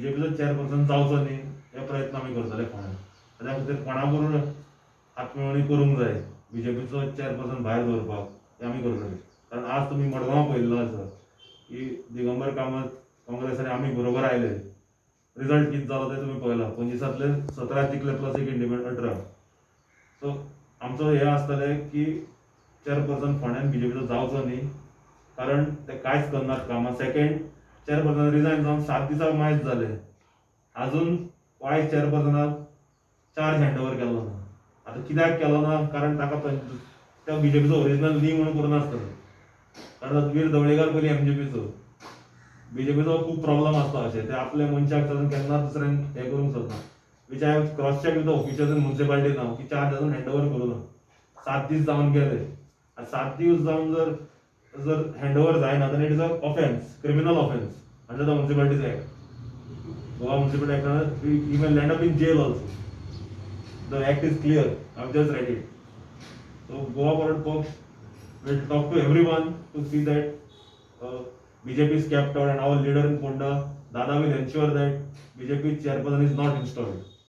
बीजेपीचो chairperson जावचो न्ही हे प्रयत्न आमी करतले फोंड्यान. त्या खातीर कोणा बरोबर हातमेळवणी करूंक जाय, बीजेपीचो चेअरपर्सन भायर दवरपाक हे आमी करतले. कारण आज तुमी मडगांव पळयल्लो आसा की दिगंबर कामत काँग्रेसांनी आमी बरोबर आयले, रिजल्ट कितें जालो ते तुमी पळयला. 25तले 17 जिखले प्लस एक इंडिपेंडंट 18. सो आमचो हे आसतलें की चेअरपर्सन फोंड्यान बीजेपीचो जावचो न्ही, कारण ते कांयच करनात कामां. सेकंड, चेअरपर्सन रिजायन जावन 7 दिसा मायज जाले, आजून वायस चेअरपर्सनाक चार्ज हँडओव्हर केलो ना. आतां कित्याक केलो ना, कारण ताका त्या बीजेपीचो ओरिजिनल न्ही म्हणून करूनासतले. कारण वीर ढवळीकर पयलीं एमजेपीचो, बीजेपीचो खूब प्रॉब्लम आसता अशें. ते आपल्या मनशाक तातूंत केन्ना दुसऱ्यांक हे करूंक सोदना. Which I have cross check with the officials in municipality नाव की चार्ज अजून हँडओव्हर करूं ना. 7 दीस जावन गेले. 7 दीस जावन जर हँडओव्हर जायना then it is a offence, criminal offence under the municipalities act. Goa municipal act he may land up in jail also. The act is clear. I have just read it. So Goa forward पक्ष will talk to everyone to see that BJP is kept out and our leader in Ponda, Dada, will ensure that BJP chairperson is not installed.